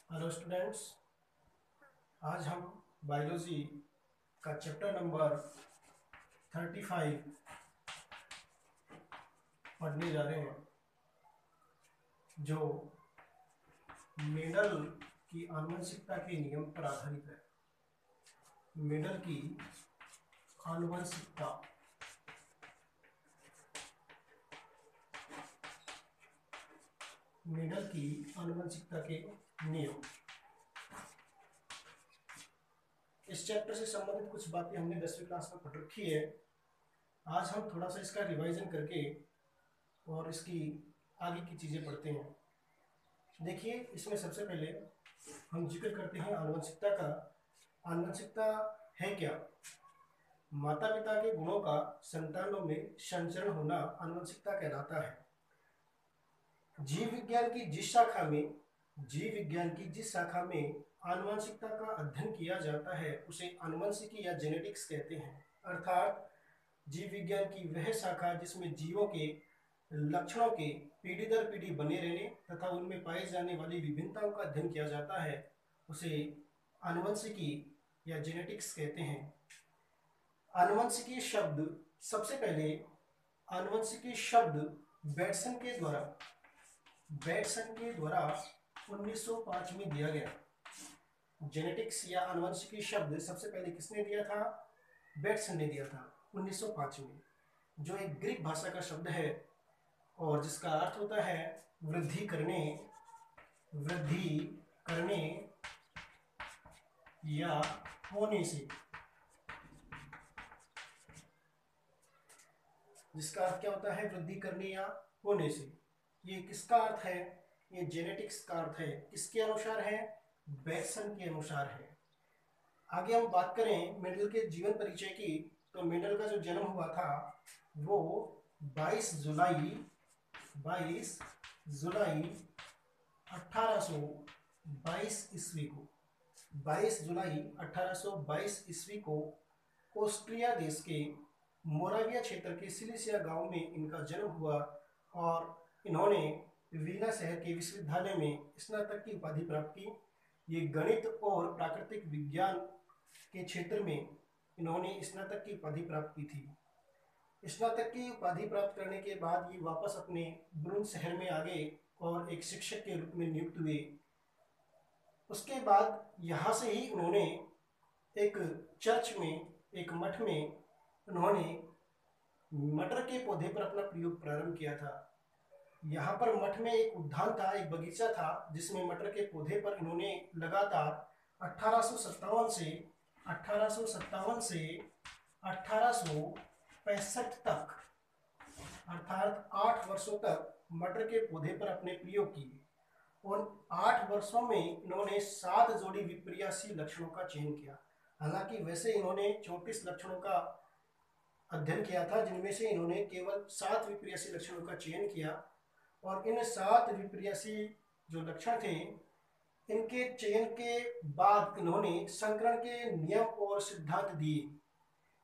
Hello students. आज हम biology का चैप्टर नंबर 35 पढ़ने जा रहे हैं, जो मेंडल की आनुवंशिकता के नियम पर आधारित है। मेंडल की आनुवंशिकता मेंडल की आनुवंशिकता के नियम। इस चैप्टर से संबंधित कुछ बातें हमने 10वीं क्लास में पढ़ रखी है। आज हम थोड़ा सा इसका रिवाइजन करके और इसकी आगे की चीज़ें पढ़ते हैं। देखिए, इसमें सबसे पहले हम जिक्र करते हैं आनुवंशिकता का। आनुवंशिकता है क्या? माता पिता के गुणों का संतानों में संचरण होना आनुवंशिकता कहलाता है। जीव विज्ञान की जिस शाखा में आनुवंशिकता का अध्ययन किया जाता है उसे आनुवंशिकी या जेनेटिक्स कहते हैं। अर्थात जीव विज्ञान की वह शाखा जिसमें जीवों के लक्षणों के पीढ़ी दर पीढ़ी बने रहने तथा उनमें पाई जाने वाली विभिन्नताओं का अध्ययन किया जाता है, उसे आनुवंशिकी या जेनेटिक्स कहते हैं। आनुवंशिकी शब्द सबसे पहले आनुवंशिकी शब्द बेटसन के द्वारा 1905 में दिया गया। जेनेटिक्स या आनुवंशिकी शब्द सबसे पहले किसने दिया था? बेटसन ने दिया था 1905 में, जो एक ग्रीक भाषा का शब्द है और जिसका अर्थ होता है वृद्धि करने या होने से। जिसका अर्थ क्या होता है? वृद्धि करने या होने से। ये किसका अर्थ है? ये जेनेटिक्स का अर्थ है। किसके अनुसार है? बेटसन के अनुसार है। आगे हम बात करें मेंडल के जीवन परिचय की, तो मेंडल का जो जन्म हुआ था वो 22 जुलाई 1822 ईस्वी को 22 जुलाई 1822 ईस्वी को ऑस्ट्रिया देश के मोराविया क्षेत्र के सिलिसिया गांव में इनका जन्म हुआ और इन्होंने वीना शहर के विश्वविद्यालय में स्नातक की उपाधि प्राप्त की। ये गणित और प्राकृतिक विज्ञान के क्षेत्र में इन्होंने स्नातक की उपाधि प्राप्त की थी। स्नातक की उपाधि प्राप्त करने के बाद ये वापस अपने ब्रून शहर में आ गए और एक शिक्षक के रूप में नियुक्त हुए। उसके बाद यहाँ से ही उन्होंने एक चर्च में, एक मठ में उन्होंने मटर के पौधे पर अपना प्रयोग प्रारंभ किया था। यहाँ पर मठ में एक उद्यान था, एक बगीचा था, जिसमें मटर के पौधे पर इन्होंने लगातार 1857 से 1865 तक, अर्थात 8 वर्षों तक मटर के पौधे पर अपने प्रयोग किए। और 8 वर्षों में इन्होंने 7 जोड़ी विपर्यासी लक्षणों का चयन किया। हालांकि वैसे इन्होंने 34 लक्षणों का अध्ययन किया था, जिनमें से इन्होंने केवल 7 विपर्यासी लक्षणों का चयन किया। और इन 7 विपर्यासी जो लक्षण थे, इनके चयन के बाद इन्होंने संकरण के नियम और सिद्धांत दिए।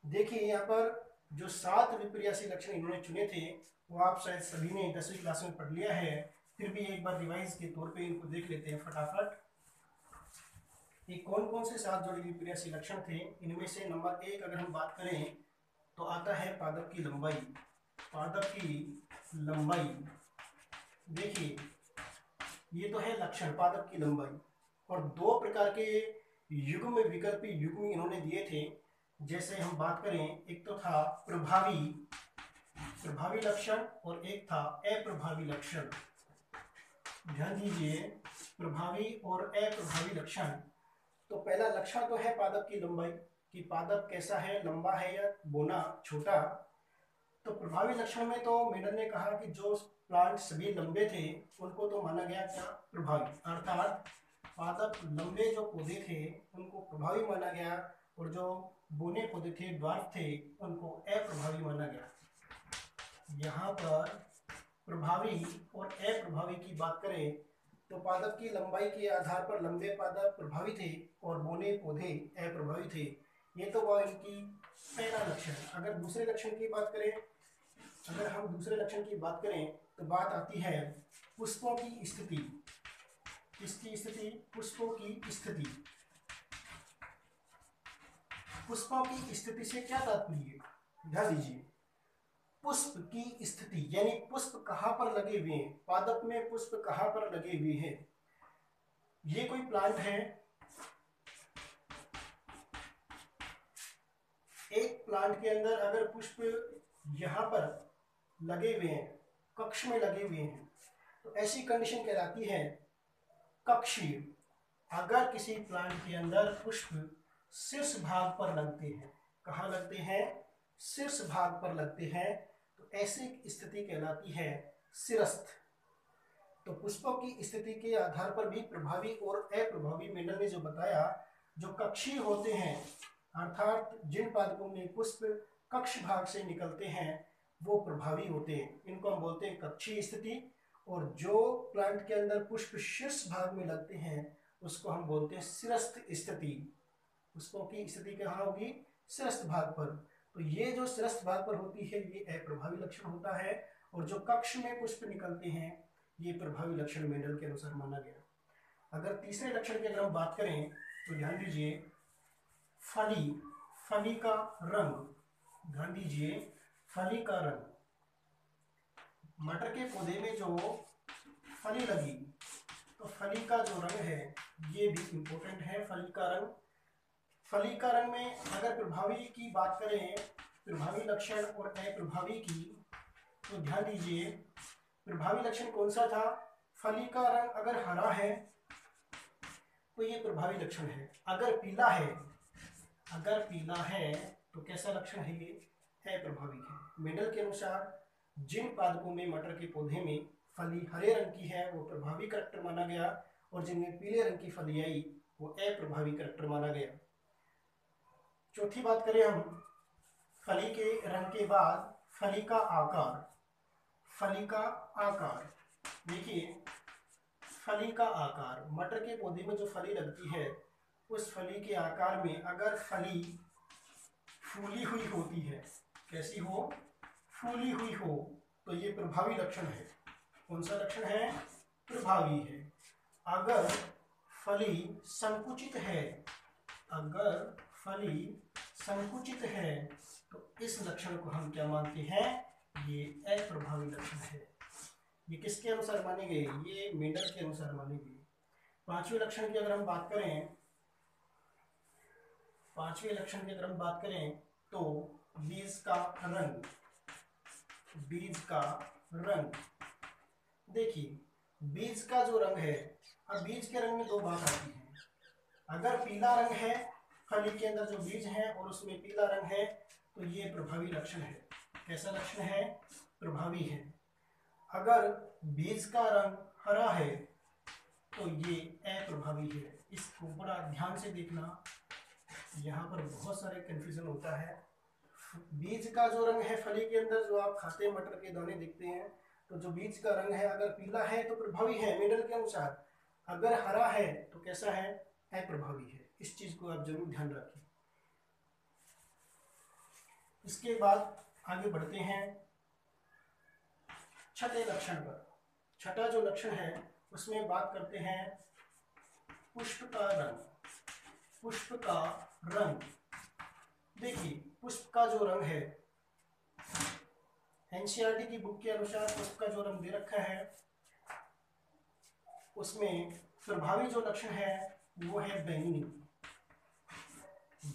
देखिए, यहाँ पर जो 7 विपर्यासी लक्षण इन्होंने चुने थे वो आप शायद सभी ने 10वीं क्लास में पढ़ लिया है, फिर भी एक बार रिवाइज के तौर पे इनको देख लेते हैं फटाफट। ये कौन कौन से 7 जोड़ी विपर्यासी लक्षण थे? इनमें से नंबर 1 अगर हम बात करें तो आता है पादप की लंबाई। देखिए, ये तो है लक्षण, पादप की लंबाई। और 2 प्रकार के युग्म विकल्पी युग्म इन्होंने दिए थे। जैसे हम बात करें, एक तो था प्रभावी लक्षण और एक था अप्रभावी लक्षण। ध्यान दीजिए, प्रभावी और अप्रभावी लक्षण। तो पहला लक्षण तो है पादप की लंबाई, कि पादप कैसा है, लंबा है या बोना छोटा। तो प्रभावी लक्षण में तो मेंडल ने कहा कि जो प्लांट सभी लंबे थे उनको तो माना गया क्या? प्रभावी। अर्थात पादप लंबे जो पौधे थे उनको प्रभावी माना गया और जो बोने पौधे थे, ड्वार्फ थे, उनको अप्रभावी माना गया। यहाँ पर प्रभावी और अप्रभावी की बात करें तो पादप की लंबाई के आधार पर लंबे पादप प्रभावी थे और बोने पौधे अप्रभावी थे। ये तो वह इनकी पहला लक्षण। अगर हम दूसरे लक्षण की बात करें तो बात आती है पुष्पों की स्थिति, इसकी स्थिति, पुष्पों की स्थिति। पुष्पों की स्थिति से क्या तात्पर्य, ध्यान दीजिए, पुष्प की स्थिति यानी पुष्प कहां पर लगे हुए हैं, पादप में पुष्प कहां पर लगे हुए हैं। ये कोई प्लांट है, एक प्लांट के अंदर अगर पुष्प यहां पर लगे हुए हैं, कक्ष में लगे हुए हैं, तो ऐसी कंडीशन कहलाती है कक्षीय। अगर किसी प्लांट के अंदर पुष्प शीर्ष भाग पर लगते हैं, कहाँ लगते हैं, शीर्ष भाग पर लगते हैं, तो ऐसी स्थिति कहलाती है शिरस्थ। तो पुष्पों की स्थिति के आधार पर भी प्रभावी और अप्रभावी, मेंडल ने जो बताया, जो कक्षीय होते हैं अर्थात जिन पादपों में पुष्प कक्ष भाग से निकलते हैं वो प्रभावी होते हैं, इनको हम बोलते हैं कक्षीय स्थिति। और जो प्लांट के अंदर पुष्प शीर्ष भाग में लगते हैं उसको हम बोलते हैं शिरस्थ स्थिति। पुष्पों की स्थिति कहाँ होगी, शिरस्थ भाग पर। तो ये जो शिरस्थ भाग पर होती है ये अप्रभावी लक्षण होता है, और जो कक्ष में पुष्प निकलते हैं ये प्रभावी लक्षण मेंडल के अनुसार माना गया। अगर तीसरे लक्षण की अगर हम बात करें तो ध्यान दीजिए, फली, फली का रंग, ध्यान दीजिए फली का रंग। मटर के पौधे में जो फली लगी तो फली का जो रंग है ये भी इंपॉर्टेंट है। फली का रंग, फली का रंग में अगर प्रभावी की बात करें, प्रभावी लक्षण और अप्रभावी की, तो ध्यान दीजिए प्रभावी लक्षण कौन सा था, फली का रंग अगर हरा है तो ये प्रभावी लक्षण है। अगर पीला है, अगर पीला है तो कैसा लक्षण है, ये अप्रभावी है। मेंडल के अनुसार जिन पादपों में मटर के पौधे में फली हरे रंग की है वो प्रभावी करैक्टर माना गया, और जिनमें पीले रंग की फली आई वो अप्रभावी करैक्टर माना गया। चौथी बात करें हम फली के रंग के बाद, फली का आकार, फली का आकार देखिए, फली का आकार, मटर के पौधे में जो फली लगती है उस फली के आकार में अगर फली फूली हुई होती है, कैसी हो, फूली हुई हो, तो ये प्रभावी लक्षण है। कौन सा लक्षण है, प्रभावी है। अगर फली संकुचित है, अगर फली संकुचित है तो इस लक्षण को हम क्या मानते हैं, ये अप्रभावी लक्षण है। ये किसके अनुसार माने गए, ये मेंडल के अनुसार माने गए। पांचवें लक्षण की अगर हम बात करें, पांचवें लक्षण की अगर हम बात करें तो बीज का रंग, बीज का रंग देखिए, बीज का जो रंग है, अब बीज के रंग में दो बात आती है। अगर पीला रंग है फली के अंदर जो बीज है और उसमें पीला रंग है तो ये प्रभावी लक्षण है। कैसा लक्षण है, प्रभावी है। अगर बीज का रंग हरा है तो ये अप्रभावी है। इसको बड़ा ध्यान से देखना, यहाँ पर बहुत सारे कंफ्यूजन होता है। बीज का जो रंग है फली के अंदर जो आप खाते हैं मटर के दाने दिखते हैं, तो जो बीज का रंग है अगर पीला है तो प्रभावी है मेंडल के अनुसार, अगर हरा है तो कैसा है, अप्रभावी है। इस चीज को आप जरूर ध्यान रखें। इसके बाद आगे बढ़ते हैं छठे लक्षण पर। छठा जो लक्षण है उसमें बात करते हैं पुष्प का रंग, पुष्प का रंग देखिए, पुष्प का जो रंग है एनसीईआरटी की बुक के अनुसार पुष्प का जो रंग दे रखा है उसमें प्रभावी जो लक्षण है वो है बैंगनी।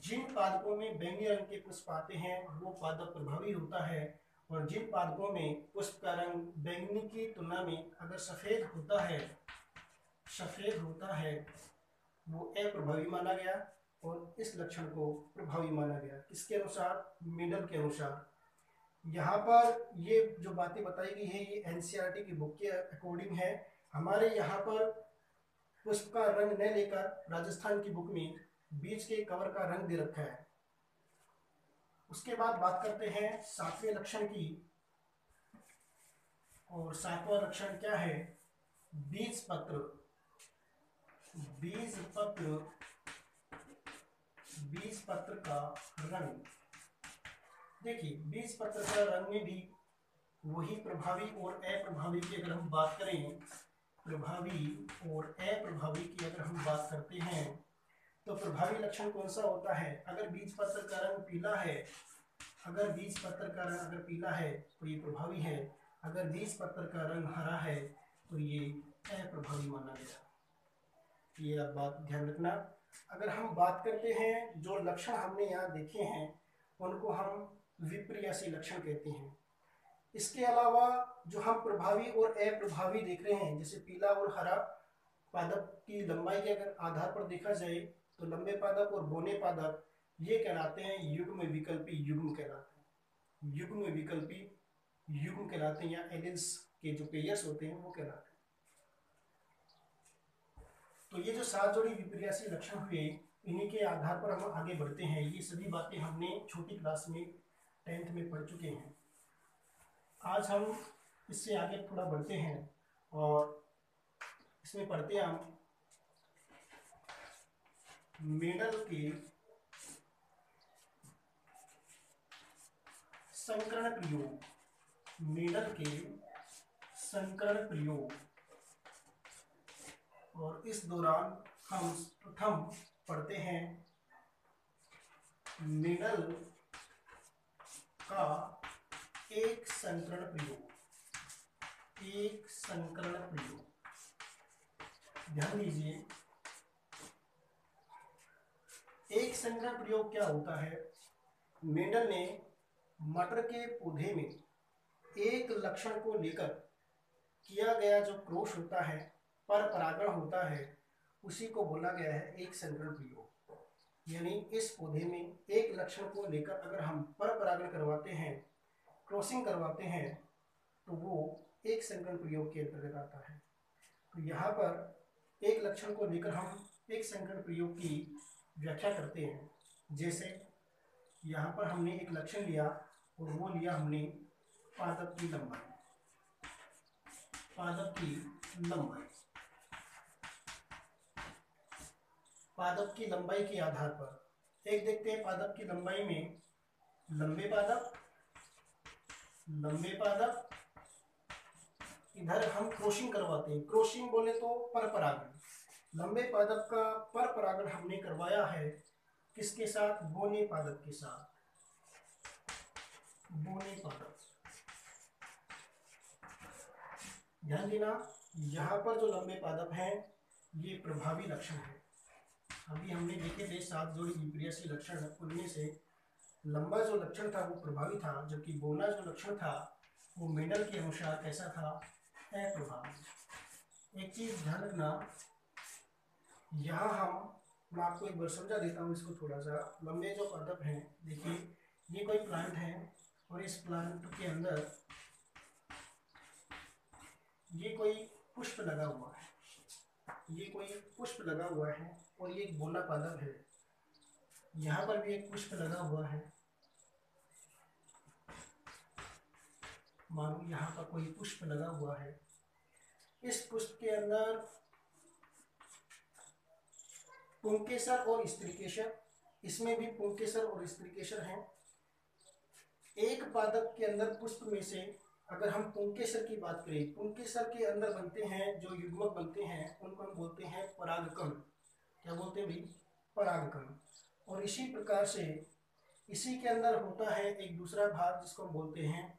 जिन पादपों में बैंगनी रंग के पुष्प आते हैं वो पादप प्रभावी होता है, और जिन पादपों में पुष्प का रंग बैंगनी की तुलना में अगर सफेद होता है, सफेद होता है, वो अप्रभावी माना गया और इस लक्षण को प्रभावी माना गया। किसके अनुसार, मेंडल के अनुसार। यहाँ पर ये जो बातें बताई गई है ये एनसीईआरटी की बुक के अकॉर्डिंग है। हमारे यहाँ पर पुष्प का रंग न लेकर राजस्थान की बुक में बीज के कवर का रंग दे रखा है। उसके बाद बात करते हैं सातवें लक्षण की, और सातवां लक्षण क्या है, बीज पत्र, बीज पत्र, बीज पत्र का रंग देखिए, बीज पत्र का रंग में भी वही प्रभावी और अप्रभावी की अगर हम बात करें प्रभावी और अप्रभावी की अगर हम बात करते हैं तो प्रभावी लक्षण कौन सा होता है? अगर बीज पत्र का रंग पीला है, अगर बीज पत्र का रंग अगर पीला है तो ये प्रभावी है, अगर बीज पत्र का रंग हरा है तो ये अप्रभावी माना गया। ये आप बात ध्यान रखना। अगर हम बात करते हैं जो लक्षण हमने यहाँ देखे हैं उनको हम विपर्यासी लक्षण कहते हैं। इसके अलावा जो हम प्रभावी और अप्रभावी देख रहे हैं, जैसे पीला और हरा, पादप की लंबाई के अगर आधार पर देखा जाए तो लंबे पादप और बौने पादप ये कहलाते हैं युग्म विकल्पी युग्म कहलाते हैं, युग्म विकल्पी युग्म कहलाते हैं, या एलिल्स के जो पेयर्स होते हैं वो कहलाते हैं। तो ये जो 7 जोड़ी विपर्यासी लक्षण हुए, इन्हीं के आधार पर हम आगे बढ़ते हैं। ये सभी बातें हमने छोटी क्लास में 10th में पढ़ चुके हैं। आज हम इससे आगे थोड़ा बढ़ते हैं और इसमें पढ़ते हैं हम मेंडल के संकरण प्रयोग, मेंडल के संकरण प्रयोग। और इस दौरान हम प्रथम पढ़ते हैं मेंडल का एक संकरण प्रयोग, एक संकरण प्रयोग। ध्यान दीजिए, एक संकरण प्रयोग क्या होता है? मेंडल ने मटर के पौधे में एक लक्षण को लेकर किया गया जो क्रॉस होता है, पर परागण होता है, उसी को बोला गया है एक संकरण प्रयोग। यानी इस पौधे में एक लक्षण को लेकर अगर हम पर परागण करवाते हैं, क्रॉसिंग करवाते हैं, तो वो एक संकरण प्रयोग के अंतर्गत आता है। तो यहाँ पर एक लक्षण को लेकर हम एक संकरण प्रयोग की व्याख्या करते हैं। जैसे यहाँ पर हमने एक लक्षण लिया और वो लिया हमने पादप की लंबाई, पादप की लंबाई। पादप की लंबाई के आधार पर एक देखते हैं पादप की लंबाई में लंबे पादप, लंबे पादप, इधर हम क्रॉसिंग करवाते हैं। क्रॉसिंग बोले तो पर परागण। लंबे पादप का पर परागण हमने करवाया है किसके साथ? बौने पादप के साथ, बौने पादप। ध्यान देना, यहाँ पर जो लंबे पादप हैं ये प्रभावी लक्षण है। अभी हमने देखे थे 7 जोड़ी विपर्यासी लक्षण, उनमें से लंबा जो लक्षण था वो प्रभावी था, जबकि बौना जो लक्षण था वो मेंडल के अनुसार कैसा था? अप्रभावी। एक चीज ध्यान रखना, यहाँ मैं आपको एक बार समझा देता हूँ इसको थोड़ा सा। लंबे जो पादप हैं, देखिए ये कोई प्लांट है और इस प्लांट के अंदर ये कोई पुष्प लगा हुआ है, ये कोई पुष्प लगा हुआ है और ये एक बौना पादप है। यहाँ पर भी एक पुष्प लगा हुआ है, मानो यहाँ पर कोई पुष्प लगा हुआ है। इस पुष्प के अंदर पुंकेसर और स्त्रीकेसर, इसमें भी पुंकेसर और स्त्रीकेसर हैं। एक पादप के अंदर पुष्प में से अगर हम पुंकेसर की बात करें, पुंकेसर के अंदर बनते हैं जो युग्मक बनते हैं उनको हम बोलते हैं परागकण। क्या बोलते हैं भाई? परागकण। और इसी प्रकार से इसी के अंदर होता है एक दूसरा भाग जिसको हम बोलते हैं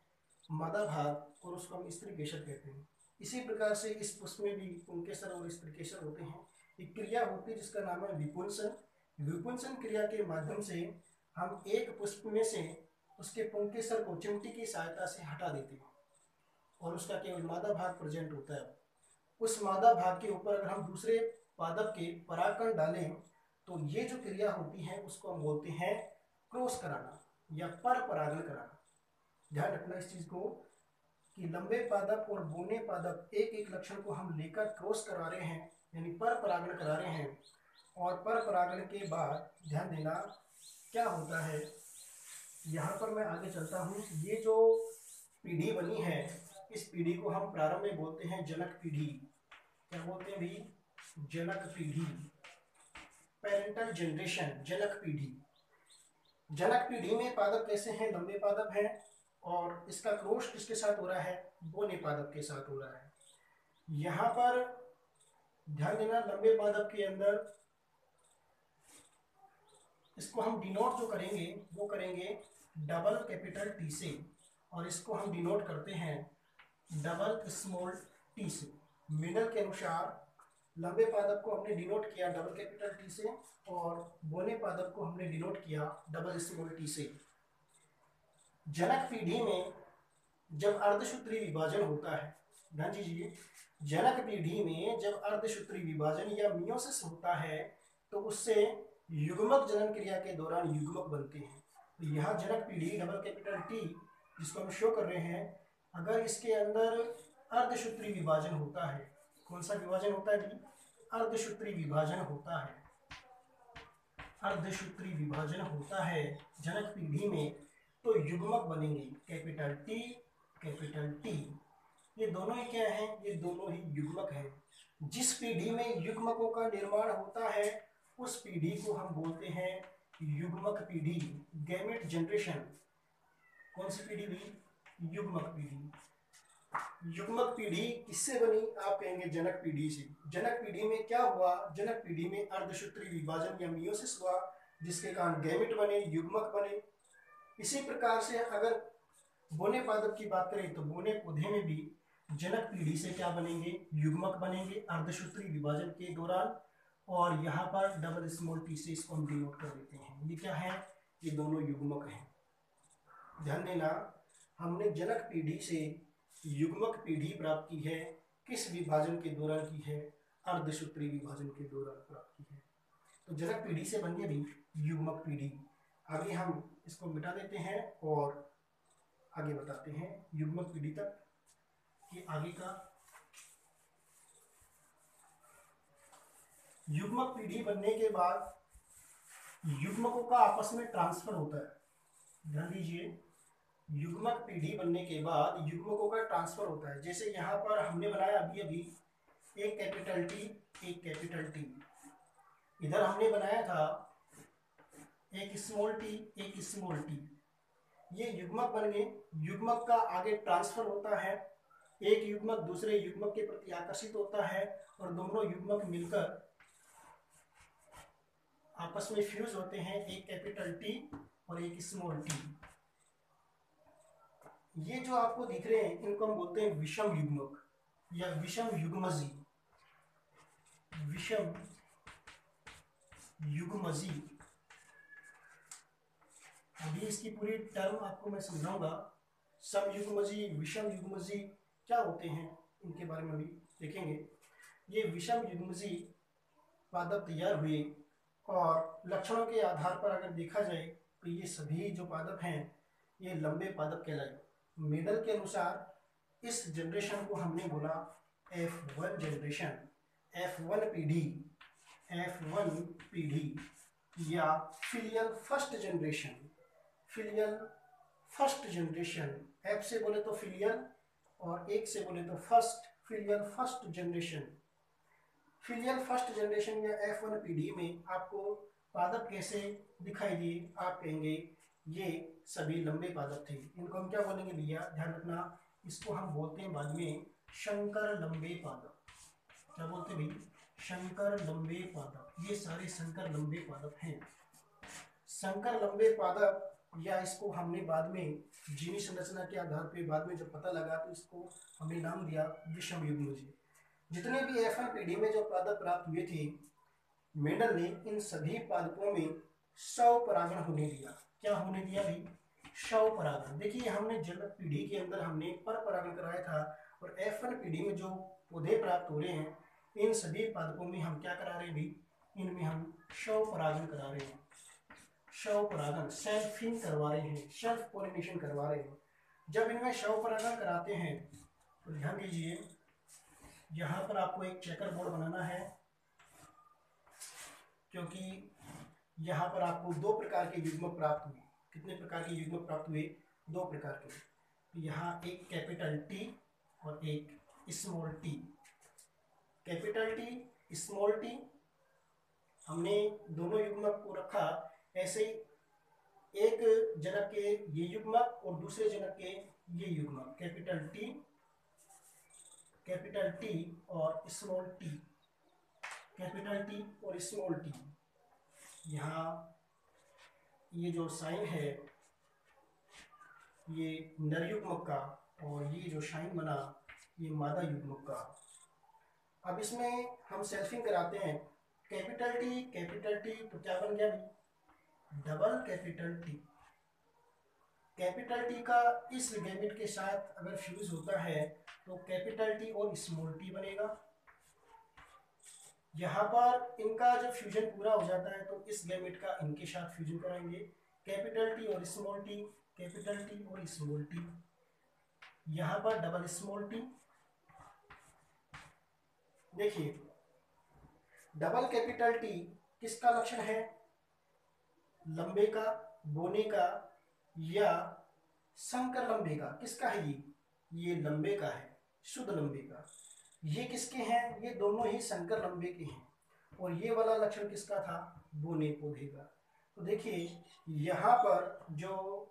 मादा भाग, और उसको हम स्त्रीकेसर कहते हैं। इसी प्रकार से इस पुष्प में भी पुंकेसर और स्त्रीकेसर होते हैं। एक क्रिया होती है जिसका नाम है विपुंसन। विपुंसन क्रिया के माध्यम से हम एक पुष्प में से उसके पुंकेसर को चिमटी की सहायता से हटा देते हैं और उसका केवल मादा भाग प्रेजेंट होता है। उस मादा भाग के ऊपर अगर हम दूसरे पादप के परागकण डालें तो ये जो क्रिया होती है उसको हम बोलते हैं क्रॉस कराना या पर परागण कराना। ध्यान रखना इस चीज को कि लंबे पादप और बौने पादप एक एक लक्षण को हम लेकर क्रॉस करा रहे हैं, यानी पर परागण करा रहे हैं। और पर परागण के बाद ध्यान देना क्या होता है, यहाँ पर मैं आगे चलता हूँ। ये जो पीढ़ी बनी है, इस पीढ़ी को हम प्रारंभ में बोलते हैं जनक पीढ़ी। क्या बोलते हैं भाई? जनक पीढ़ी, पेरेंटल जनरेशन, जनक पीढ़ी। जनक पीढ़ी में पादप कैसे हैं? लंबे पादप हैं और इसका क्रॉस किसके साथ हो रहा है? बौने पादप के साथ हो रहा है। यहाँ पर ध्यान देना, लंबे पादप के अंदर इसको हम डिनोट जो करेंगे वो करेंगे डबल कैपिटल टी से, और इसको हम डिनोट करते हैं डबल स्मॉल टी से। मिडल के अनुसार लंबे पादप को हमने डिनोट किया डबल कैपिटल टी से, और बोने पादप को हमने डिनोट किया डबल स्मॉल टी से। जनक पीढ़ी में जब अर्धसूत्री विभाजन होता है, ध्यान दीजिए, जनक पीढ़ी में जब अर्धसूत्री विभाजन या मियोसिस होता है तो उससे युग्मक जनन क्रिया के दौरान युग्मक बनते हैं। तो यहाँ जनक पीढ़ी डबल कैपिटल टी जिसको हम शो कर रहे हैं, अगर इसके अंदर अर्धसूत्री विभाजन होता है, कौन सा विभाजन होता है जी? अर्धसूत्री विभाजन होता है। अर्धसूत्री विभाजन होता है जनक पीढ़ी में, तो युग्मक बनेंगे कैपिटल टी कैपिटल टी। ये दोनों ही क्या है? ये दोनों ही युग्मक है। जिस पीढ़ी में युग्मकों का निर्माण होता है उस पीढ़ी को हम बोलते हैं युग्मक पीढ़ी, गैमेट जनरेशन। कौन सी पीढ़ी भी? युग्मक पीढ़ी। युग्मक पीढ़ी किससे बनी? आप कहेंगे जनक पीढ़ी से। जनक पीढ़ी में क्या हुआ? जनक पीढ़ी में अर्धसूत्री विभाजन या मियोसिस हुआ, जिसके कारण गैमेट बने, युग्मक बने। इसी प्रकार से अगर बोने पादप की बात करें तो बोने पौधे में भी जनक पीढ़ी से क्या बनेंगे? युग्मक बनेंगे अर्धसूत्री विभाजन के दौरान, और यहाँ पर डबल स्मॉल टी से इसको हम डिनोट कर देते हैं। ये क्या है? ये दोनों युग्मक हैं। ध्यान देना, हमने जनक पीढ़ी से युग्मक पीढ़ी प्राप्त की है। किस विभाजन के दौरान की है? अर्धसूत्री विभाजन के दौरान प्राप्त की है। तो जनक पीढ़ी से बनी अभी युग्मक पीढ़ी। आगे हम इसको मिटा देते हैं और आगे बताते हैं युग्मक पीढ़ी तक कि आगे का। युग्मक पीढ़ी बनने के बाद युग्मकों का आपस में ट्रांसफर होता है। ध्यान दीजिए, युग्मक पीढ़ी बनने के बाद युग्मकों का ट्रांसफर होता है। जैसे यहाँ पर हमने बनाया अभी अभी एक कैपिटल टी एक कैपिटल टी, इधर हमने बनाया था एक स्मॉल टी एक स्मॉल टी। ये युग्मक बन गए। युग्मक का आगे ट्रांसफर होता है, एक युग्मक दूसरे युग्मक के प्रति आकर्षित होता है और दोनों युग्मक मिलकर आपस में फ्यूज होते हैं, एक कैपिटल टी और एक स्मॉल टी। ये जो आपको दिख रहे हैं इनको हम बोलते हैं विषम युग्मक या विषम युग्मजी। विषम युग्मजी, अभी इसकी पूरी टर्म आपको मैं समझाऊंगा। समयुग्मजी, विषम युग्मजी क्या होते हैं इनके बारे में भी देखेंगे। ये विषम युग्मजी पादप तैयार हुए और लक्षणों के आधार पर अगर देखा जाए तो ये सभी जो पादप हैं ये लंबे पादप कहलाए। मेडल के अनुसार इस जनरेशन को हमने बोला F1 जनरेशन, F1 पीढ़ी, F1 पीढ़ी या filial first generation. Filial first generation, F से बोले तो फिलियल और एक से बोले तो first, filial first generation. Filial first generation या F1 पीढ़ी में आपको पादप कैसे दिखाई दिए? आप कहेंगे ये सभी लंबे पादप थे। इनको हम क्या बोलेंगे भैया? ध्यान रखना, इसको हम बोलते हैं बाद में शंकर लंबे पादप। क्या बोलते हैं भाई? शंकर लंबे पादप। ये सारे शंकर लंबे पादप हैं। शंकर लंबे पादप, या इसको हमने बाद में जीवी संरचना के आधार पर बाद में जब पता लगा तो इसको हमने नाम दिया विषम युग्मजी। जितने भी F1 पीढ़ी में जो पादप प्राप्त हुए थे, मेंडल ने इन सभी पादपों में स्वपरागण होने दिया। क्या होने दिया भाई? स्वपरागण। देखिए, हमने जनक पीढ़ी के अंदर हमने परपरागण कराया था, और F1 पीढ़ी में जो पौधे प्राप्त हो रहे हैं इन सभी पादपों में हम क्या करा रहे हैं भाई? इनमें हम स्वपरागण करा रहे हैं। स्वपरागण, सेल्फिंग करवा रहे हैं, सेल्फ पॉलिनेशन करवा रहे हैं। जब इनमें स्वपरागण कराते हैं तो ध्यान दीजिए, यहाँ पर आपको एक चेकर बोर्ड बनाना है, क्योंकि यहाँ पर आपको दो प्रकार के युग्मक प्राप्त हुए। कितने प्रकार के युग्मक प्राप्त हुए? दो प्रकार के। तो यहाँ एक कैपिटल टी और एक small T. Capital T, small T, हमने दोनों युग्मक को रखा। ऐसे ही एक जनक के ये युग्मक और दूसरे जनक के ये युग्मक, कैपिटल टी कैपिटल टी और स्मॉल टी, कैपिटल टी और स्मॉल टी। यहाँ ये जो साइन है ये नर युग्मक का, और ये जो साइन बना ये मादा युग्मक का। अब इसमें हम सेल्फिंग कराते हैं, कैपिटल टी तो क्या बन गया भाई, double capital T. Capital T का इस गैमेट के साथ अगर फ्यूज होता है तो कैपिटल टी और स्मॉल टी बनेगा। यहाँ पर इनका जब फ्यूजन पूरा हो जाता है तो इस गैमेट का इनके साथ फ्यूजन कराएंगे, कैपिटल टी और स्मॉल टी, कैपिटल टी और स्मॉल टी। यहाँ पर डबल स्मॉल टी। देखिए डबल कैपिटल टी किसका लक्षण है, लंबे का, बोने का या संकर लंबे का। किसका है ये लंबे का है, शुद्ध लंबे का। ये किसके हैं, ये दोनों ही संकर लंबे के हैं। और ये वाला लक्षण किसका था, बोने पौधे का। तो देखिए यहाँ पर जो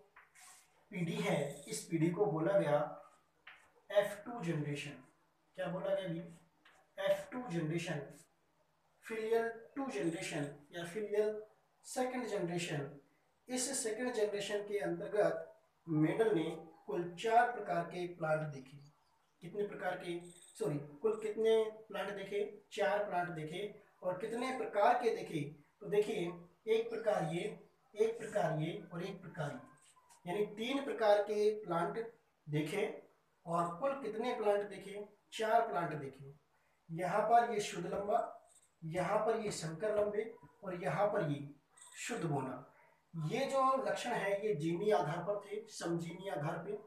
पीढ़ी है, इस पीढ़ी को बोला गया F2 जनरेशन। क्या बोला गया भी, F2 जनरेशन, फिलियल 2 जनरेशन या फिलियल सेकंड जनरेशन। इस सेकंड जनरेशन के अंतर्गत मेंडल ने कुल 4 प्रकार के प्लांट देखे। कितने प्रकार के, सॉरी कुल कितने प्लांट देखे, 4 प्लांट देखे। और कितने प्रकार के देखे, तो देखिए एक प्रकार ये, एक प्रकार ये और एक प्रकार ये, यानी 3 प्रकार के प्लांट देखे। और कुल कितने प्लांट देखे, 4 प्लांट देखे। यहाँ पर ये शुद्ध लंबा, यहाँ पर ये संकर लंबे और यहाँ पर ये शुद्ध बोना। ये जो लक्षण है ये जीनी आधार पर थे, समजीनी आधार पे।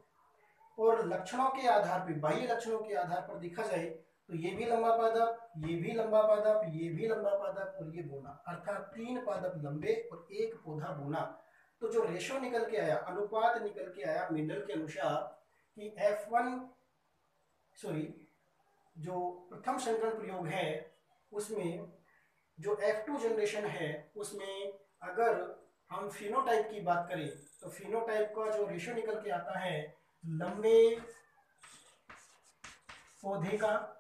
और लक्षणों के आधार पे, बाह्य लक्षणों के आधार पर देखा जाए तो ये भी लंबा पादप, ये भी लंबा पादप, ये भी लंबा पादप और ये बोना, अर्थात 3 पादप लंबे और 1 पौधा बोना। तो जो रेशो निकल के आया, अनुपात निकल के आया मेंडल के अनुसार कि जो प्रथम संकरण प्रयोग है उसमें जो F2 जनरेशन है उसमें अगर हम फिनोटाइप की बात करें तो फिनोटाइप का जो रेशो निकल के आता है, लंबे पौधे का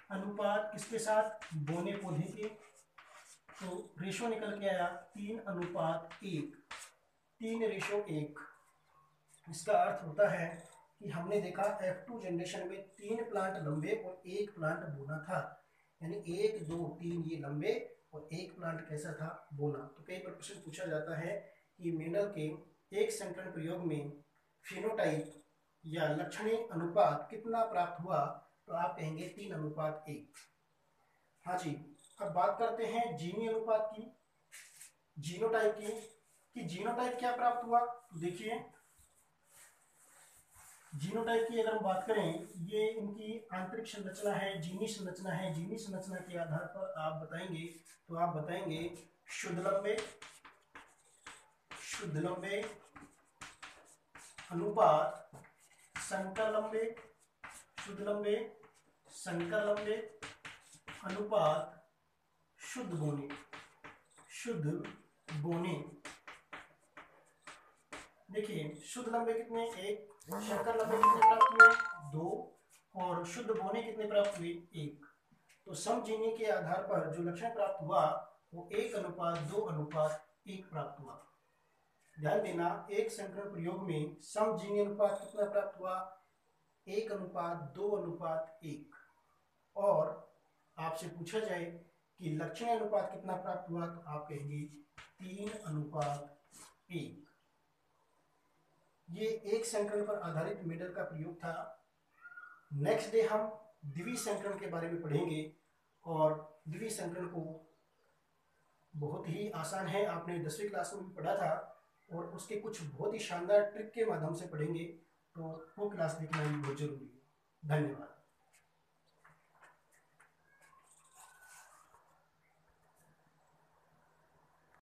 अनुपात किसके साथ, बोने पौधे के, तो रेशो निकल के आया 3:1, 3:1। इसका अर्थ होता है कि हमने देखा F2 जनरेशन में 3 प्लांट लंबे और 1 प्लांट बोना था, यानी 1 2 3 ये लंबे और 1 प्लांट कैसा था, बोना। तो कई बार प्रश्न पूछा जाता है कि मेंडल के एक संकरण प्रयोग में फिनोटाइप या लक्षणीय अनुपात कितना प्राप्त हुआ, तो आप कहेंगे 3:1। हाँ जी, अब बात करते हैं जीनी अनुपात की, जीनोटाइप की, कि जीनोटाइप क्या प्राप्त हुआ। तो देखिए जीनोटाइप की अगर हम बात करें, ये इनकी आंतरिक संरचना है, जीनी संरचना है। जीनी संरचना के आधार पर आप बताएंगे, तो आप बताएंगे शुद्ध लंबे अनुपात संकर लंबे, शुद्ध लंबे, संकर लंबे अनुपात शुद्ध बोने, शुद्ध बोने। देखिए शुद्ध लंबे कितने, 1, संकर लंबे कितने प्राप्त हुए, 2, और शुद्ध बोने कितने प्राप्त हुए, 1। तो समजीनी के आधार पर जो लक्षण प्राप्त हुआ वो 1:2:1 प्राप्त हुआ। ध्यान देना, एक संकरण प्रयोग में समजीनी अनुपात कितना प्राप्त हुआ, 1:2:1। और आपसे पूछा जाए कि लक्षणीय अनुपात कितना प्राप्त हुआ, तो आप कहेंगे 3:1। ये एक संकरण पर आधारित मेंडल का प्रयोग था। नेक्स्ट डे हम द्विवीय संकरण के बारे में पढ़ेंगे, और द्विवीय संकरण को बहुत ही आसान है, आपने 10वीं क्लास में भी पढ़ा था, और उसके कुछ बहुत ही शानदार ट्रिक के माध्यम से पढ़ेंगे। तो वो क्लास देखना भी बहुत जरूरी है। धन्यवाद।